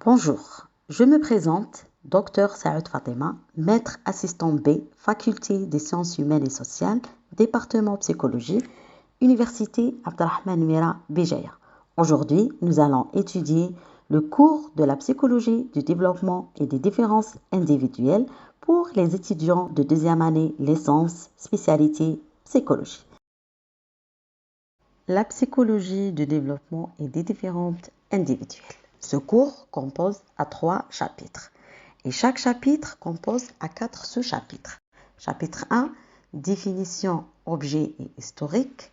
Bonjour, je me présente, Dr Saoud Fatema, maître assistant B, faculté des sciences humaines et sociales, département psychologie, Université Abdelrahman Mira Béjaïa. Aujourd'hui, nous allons étudier le cours de la psychologie du développement et des différences individuelles pour les étudiants de deuxième année licence spécialité psychologie. La psychologie du développement et des différences individuelles. Ce cours compose à 3 chapitres et chaque chapitre compose à 4 sous-chapitres. Chapitre 1, définition, objet et historique.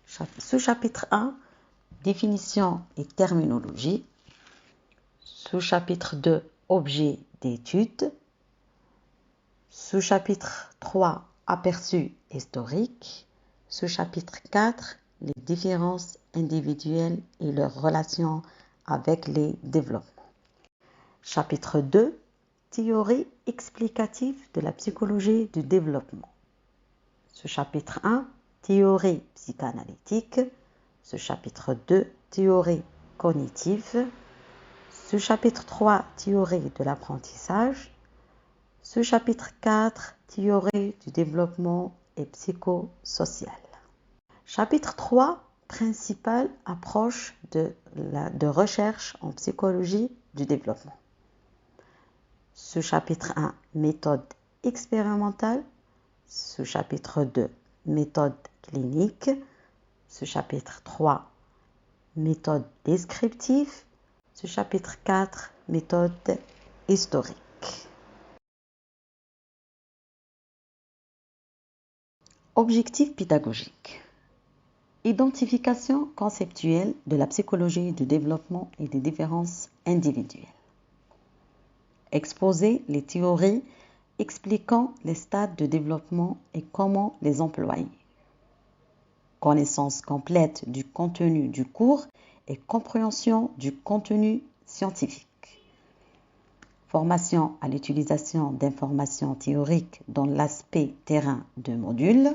Sous-chapitre 1, définition et terminologie. Sous-chapitre 2, objet d'étude. Sous-chapitre 3, aperçu historique. Sous-chapitre 4, les différences individuelles et leurs relations avec les développements. Chapitre 2, théorie explicative de la psychologie du développement. Ce chapitre 1, théorie psychanalytique. Ce chapitre 2, théorie cognitive. Ce chapitre 3, théorie de l'apprentissage. Ce chapitre 4, théorie du développement et psychosocial. Chapitre 3, principale approche de recherche en psychologie du développement. Ce chapitre 1, méthode expérimentale. Ce chapitre 2, méthode clinique. Ce chapitre 3, méthode descriptive. Ce chapitre 4, méthode historique. Objectif pédagogique. Identification conceptuelle de la psychologie du développement et des différences individuelles. Exposer les théories expliquant les stades de développement et comment les employer. Connaissance complète du contenu du cours et compréhension du contenu scientifique. Formation à l'utilisation d'informations théoriques dans l'aspect terrain de module.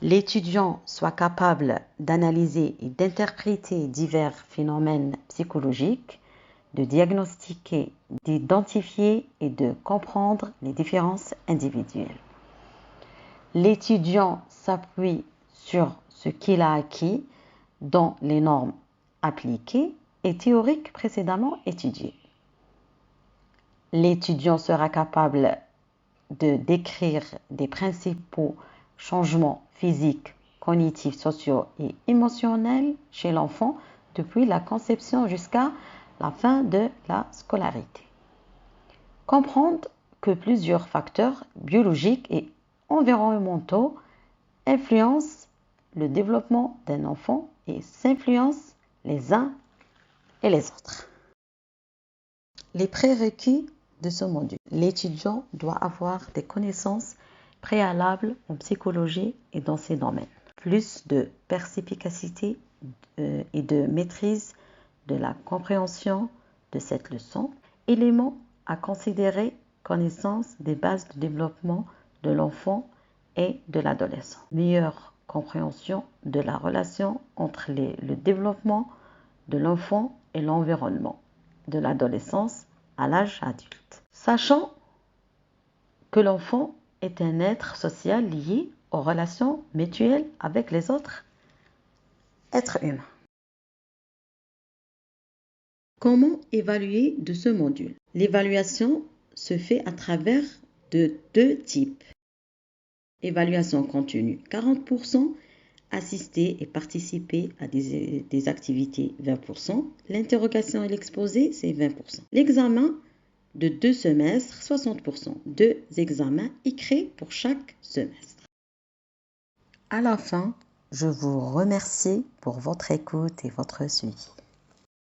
L'étudiant soit capable d'analyser et d'interpréter divers phénomènes psychologiques, de diagnostiquer, d'identifier et de comprendre les différences individuelles. L'étudiant s'appuie sur ce qu'il a acquis dans les normes appliquées et théoriques précédemment étudiées. L'étudiant sera capable de décrire des principaux changements physiques, cognitifs, sociaux et émotionnels chez l'enfant depuis la conception jusqu'à la fin de la scolarité. Comprendre que plusieurs facteurs biologiques et environnementaux influencent le développement d'un enfant et s'influencent les uns et les autres. Les prérequis de ce module. L'étudiant doit avoir des connaissances préalables en psychologie et dans ces domaines. Plus de perspicacité et de maîtrise de la compréhension de cette leçon. Éléments à considérer, connaissance des bases de développement de l'enfant et de l'adolescent. Meilleure compréhension de la relation entre le développement de l'enfant et l'environnement de l'adolescence à l'âge adulte. Sachant que l'enfant est un être social lié aux relations mutuelles avec les autres êtres humains. Comment évaluer de ce module? L'évaluation se fait à travers de 2 types. Évaluation continue 40%, assister et participer à des activités 20%, l'interrogation et l'exposé c'est 20%. L'examen de 2 semestres 60%, 2 examens écrits pour chaque semestre. À la fin, je vous remercie pour votre écoute et votre suivi.